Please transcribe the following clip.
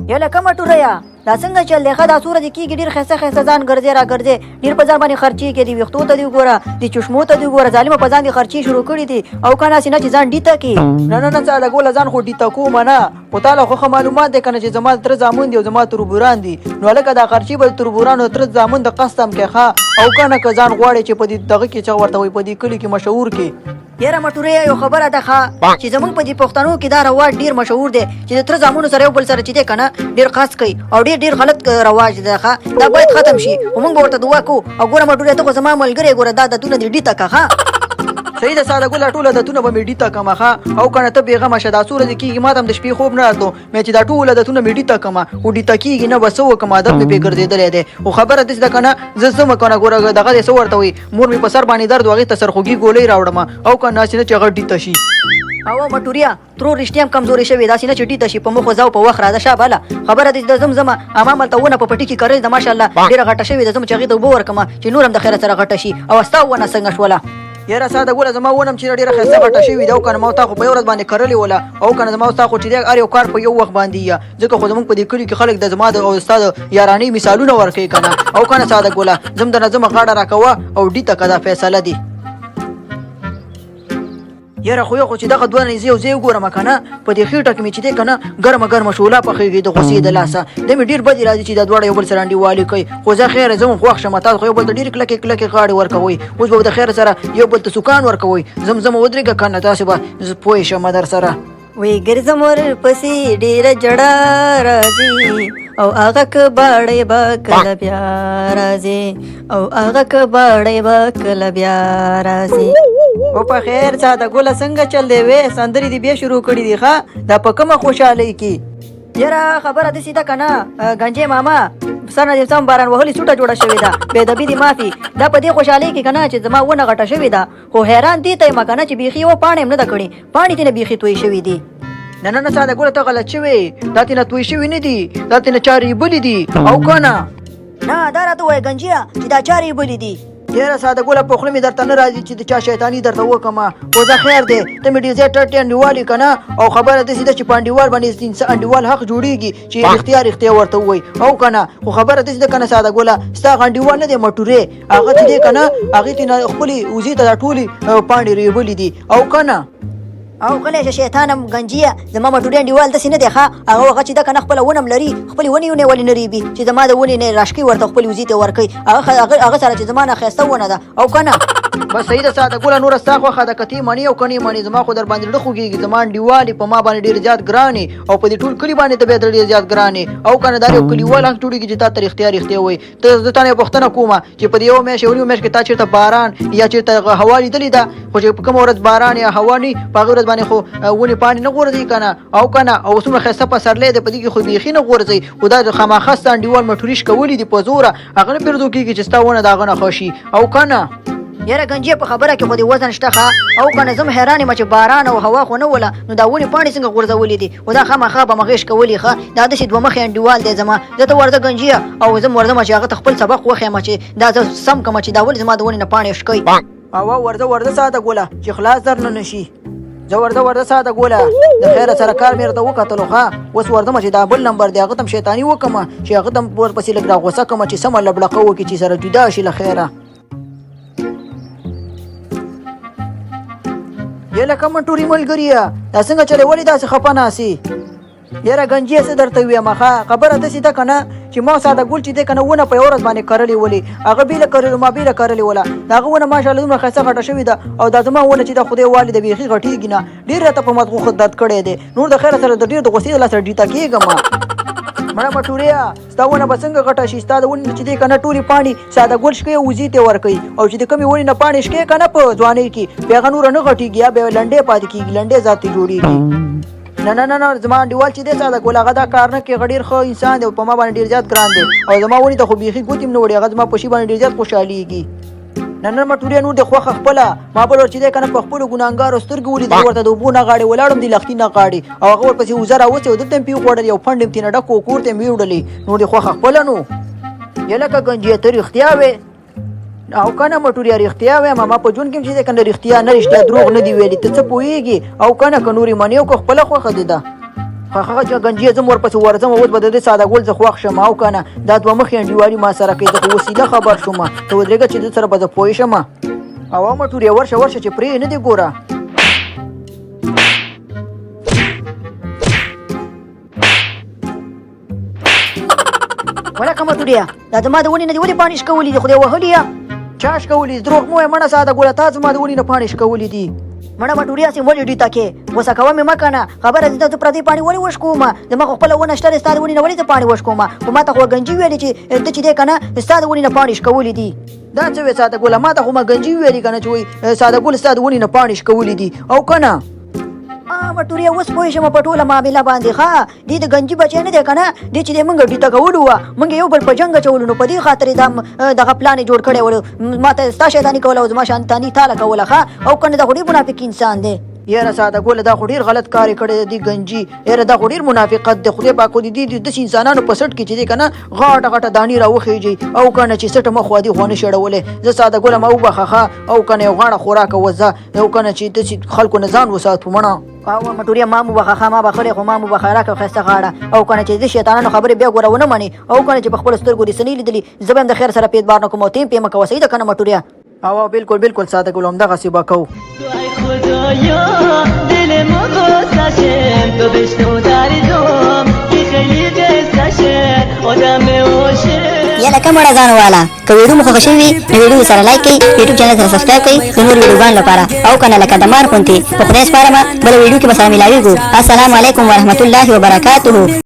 یله کومه ټوریا دا څنګه چل دی ښه دا څومره دې کېږي ډېر ښایسته ښایسته ځان ګرځې را ګرځې ډېر په ځان باندې خرچې کې دي ویښتو ته دې وګوره د چشمو ته دې وګوره ظالمه په ځان دې خرچې شروع کړي دي او که ناسې نه چې ځان ډیته کړي نه ساده ګوله ځان خو ډیته کومه نه خو تاله خو ښه معلومات دی که نه چې زما تره زامن دي او زما تربوران دي نو هلکه دا خرچې به د تربورانو تره زامن د قصد هم کې ښه او که نه که ځان غواړې چې په دې دغه کې څه ورته وایي په دې کلي کې مشهور کې یاره مټوریا یو خبره ده ښه چې زمونږ په دې پښتنو کې دا رواج ډېر مشهور دی چې د تره زامنو سره یو بل سره چې دی که نه ډېر خاص کوي او ډېر غلط رواج دی ښه دا باید ختم شي خو موږ به ورته دعا کوو او ګوره مټوریا ته خو زما ملګری ګوره دا عادتونه دې ډیته که ښه صحیح ده ساده ګله ټول عادتونه به مې ډیته کړمه ښه او که نه ته بېغمه شه دا څو ورځې کېږي ما ته هم د شپې خوب نه راتلو مې چې دا ټول عادتونه مې ډیته کړمه خو ډیته کېږي نه به څه وکړم عادت مې پرې ګرځېدلی دی خو خبره داسې ده که نه زه څه مه کنه ګوره دغه دی څه ورته وایي مور مې په سر باندې درد و هغې ته سرخوږي ګولۍ راوړمه او که ناسې نه چې هغه ډیته شي او مټوریا ترور رښتیا هم کمزورې شوې داسې نه چې ډیته شي په مخ وځه او په وخت راځه شه بله خبره دې د زمزمه امام هلته ونه په پټي کې کرلې ده ماشاءالله ډېره غټه شوې ده زه م چې هغې ته اوبه ورکړم چې نور هم د خیره سره غټه شي او ستا ونه څنګه شوله یاره ساده ګوله زما ونه هم چې ډېره ښایسته غټه شوې ده او که نه ما تا خو په یو ورځ باندې کرلې وله او که نه زما ستا خو چې دی هر یو کار په یو وخت باندې یا ځکه خو زموږ په دې کلي کې خلک د زما او ستا د یارانۍ مثالونه ورکوي که نه او که نه ساده ګوله زه م درنه ځمه غاړه راکوه او ډیته که دا فیصله دي یاره خو چې دغه دوه نیزې یو ځای وګورم که نه په دې خېټه کې مې چې دی که نه ګرمه شوله پخېږي د غوسې د لاسه د مې ډېر بدې راځي چې دا دواړه یو بل سره انډیوالي کوي خو زه خیره زه هم خوښ شم تاسو خو یو بل ته ډېرې کلکې غاړې ورکوئ اوس به د خیر سره یو بل ته سوکان ورکوئ زمزمه ودرېږه که نه تاسې به زه پوه شم در سره وی ګرځم ورپسې ډېره جړه راځي او هغه کباړی به کله بیا راځي او هغه کباړی به کله بیا راځي او په خیر ساده ګوله څنګه چل دی وې سندرې دې بیا شروع کړي دي ښه دا په کومه خوشحالۍ کې یاره خبره داسې ده که نه ګنجې ماما سر نه دې سم باران وهلې سوټه جوړه شوې ده بېدبي دې معافي دا په دې خوشحالۍ کې که نه چې زما ونه غټه شوې ده خو حیران دې ته یم که نه چې بیخي یوه پاڼه هم نه ده کړې پاڼې تېنه بیخي توی شوي دي نه ساده ګوله ته غلط شوې دا تېنه توی شوي نه دي دا تېنه چارې بلې دي او که نه نه دا راته ووایه ګنجیه چې دا چارې بلې دي یاره ساده ګوله په خوله مې درته نه راځي چې د چا شیطاني درته وکړمه خو زه خیر دی ته مې ډېر زیات ټټې انډیوال یې که نه او خبره داسې ده چې په انډیوال باندې انډیوال حق جوړېږي چې رښتیا ورته ووایي او که نه خو خبره داسې ده که نه ساده ګوله ستا هغه انډیوال نه دی مټورې هغه چې دی که نه هغې ته نه خپلې وزې ته دا ټولې پاڼې ریبلې دي او که نه او غلی شه شیطانم ګنجیه زما مټوري انډیوال داسې نه دی ښه هغه چې ده که نه خپله ونه هم لري خپلې ونې یې ولې نه ریبي چې زما د ونې نه راشکې ورته خپلې وزې ته ورکوي هغه سره چې زما نه ښایسته ونه ده او که نه بس صحیح ده ساده ګوله نوره ستا خوښه ده که ته یې منې او که نه یې منې زما خو در باندې زړه خوږېږي زما انډیوالې په ما باندې ډېر زیات ګرانې او په دې ټول کلي باندې ته بیا ډېر زیات ګرانې او که نه دا یو کلیوال حق جوړېږي چې تا ته رښتیا وایي ته زه تا نه یو پوښتنه کومه چې په دې یوه میاشت یو میاشت کې تا چېرته باران یا چېرته هوا لیدلې ده خو چې په کومه ورځ باران یا هوا نه په هغې ورځ باندې خو ونې پاڼې نه غورځي که نه او که نه او څومره ښایسته پسرلی دی په دې کې خو بیخي نه غورځي خو دا خامخا ستا انډیوال مټوري شکولي دي په زوره هغه نه پرېږدو کېږي چې ستا ونه د هغه نه ښه شي او که نه یاره ګنجیه په خبره کې خو دې وزن شته ښه او که نه زه هم حیران یم چې باران او هوا خو نه وله نو دا ونې پاڼې څنګه غورځولې دي خو دا خامخا به مغېش کولې ښه دا داسې دوه مخې انډیوال دی زما زه ته ورځه ګنجیه او زه هم ورځم چې هغه ته خپل سبق وښیم چې دا زه سم کړم چې دا ولې زما د ونې نه پاڼې شکوي او ورځه ساده ګوله چې خلاص در نه شي زه ورځه ساده ګوله د خیره سره کار مې راته وکتلو ښه اوس ورځم چې دا بل نمبر دی هغه ته هم شیطاني وکړم چې هغه ته هم ورپسې لږ راغوسه کړم چې سمه لبړقه وکړي چې سره جدا شي له خیره یله کومه ټوري ملګریه دا څنګه چلې ولې داسې خفه ناسې یاره ګنجیه څه درته ووایم ښه خبره داسې ده که نه چې ما ساده ګل چې دی که نه ونه په یوه ورځ باندې کرلې ولې هغه بېله کرلې ما بېله کرلې وله د هغه ونه ماشاءالله دومره ښایسته غټه شوې ده او دا زما ونه چې د خدای والې د بیخي غټېږي نه ډېر راته په مدغوښ درد کړی دی نور د خیره سره د ډېر د غوسې د لاسه ډیټه کېږم مړه مټوریا ستا ونه به څنګه غټه شي ستا د ونې چې دی که نه ټولې پاڼې ساده ګل شکوي او وزې ته ورکوي او چې د کومې ونې نه پاڼې شکوي که نه په ځوانۍ کې بیا هغه نوره نه غټېږي یا بیا لنډې پاتې کېږي لنډې ذات ته جوړېږي نه زما انډیوال چې دی ساده ګل هغه دا کار نه کوي هغه ډېر ښه انسان دی او په ما باندې ډېر زیات ګران دی او زما ونې ته خو بیخي ګوتې هم نه وړي هغه زما په شي باندې ډېر زیات خوشحالېږي نه مټوریا نور د خوښه خپله ما بل ور چې دی که نه په خپلو ګناهګارو سترګې ولیدل ورته د اوبو نه غاړې ولاړم د لښتي نه غاړې او هغه ورپسې وزه راوڅې او دلته مې پې وخوړل یو پنډ مې تېنه ډک و کور ته مې ویوړلې نور د خوښه خپله نو یا لکه ګنجیه ته رښتیا وې او که نه مټوریا رښتیا وایم ما په ژوند کې هم چې دی که نه رښتیا نه رښتیا دروغ نه دي ویلي ته څه پوهېږي او که نه که نورې منې او که خپله خوښه دې ده هغه چې گنجي زم ورپسې ورځم اوس به د ساده ګل زه خوښ شم او کنه دا دوه مخې انډیوالي ما سره کوي زه وسیله خبر شوم ته ودرېږه چې د سره به زه پوه شم او ما ټوریا ورشه چې پرې نه دی ګوره ولکه مټوریا دا زما د ونې نه دې ولې پاڼې شکولي دي خدای وهلي یا چا شکولي دروغ مو مړه ساده ګوله تا زما د ونې نه پاڼې شکولي دي مړه مټوریا سي ولې ډی تکې وسه کوه مې مکنه خبره دې ته پردي پاڼې ولې وشکوم زما خو خپل ونه شته ستا د ونې نه ولې ته پاڼې وشکوم خو ما ته خو گنجي ویلې چې د چې دې کنه ستا د ونې نه پاڼې شکولي دي دا څه وې ساده ګوله ما ته خو ما گنجي ویلې کنه چې وای ساده ګل ستا د ونې نه پاڼې شکولي دي او کنه مټوریا اوس پوه شم په ټوله معامله باندې ښه دې د گنجي بچی نه دی کنه دې چې دې موږ ډیته کولو وه موږ یو بل په جنګ اچولو نو په دې خاطر دغه پلان یې جوړ کړی و ما ته ستا شیطاني کوله او زما شانتاني تاله کوله ښه او کنه دا خو ډېر منافق انسان دی یاره ساده ګوله دا خو ډېر غلط کار یې کړی دی گنجي یاره دا خو ډېر منافقت دی خدای پاک دې داسې انسانانو په سټ کې چې دی که نه غاټه غاټه دانې راوخیږي او که نه چې سټه مخ وادي خو نه شړولی زه ساده ګوله ما وبخه ښه او که نه یو غاړه خوراکه وځه او که نه چې داسې خلکو نه ځان وساتو مړه او مټوریا ما مو بخه ما بخلې خو ما مو بخه راکړه ښایسته غاړه او کنه چې د شیطانانو خبرې بیا ګوره ونه مني او کنه چې په خپلو سترګو دې څه نه لیدلي زه به هم د خیر سره پیت بار نه کوم او ته هم پې مه کوه صحیح ده که نه مټوریا او بالکل بالکل ساده ګل همدغسې به کوو تو بشنو دردم که خیلی قصهشه آدم عاشق یا لکه مړه ځان والا که ویډیو مو خوښ شوي نو ویډیو سره لایک کړئ یوټیوب چینل سره سبسکرایب کړئ د نور ویډیوګانو لپاره او کنه لکه د مار غوندې په خدای سپارم بله ویډیو کې به سره ملاویږو السلام علیکم ورحمت الله وبرکاتہ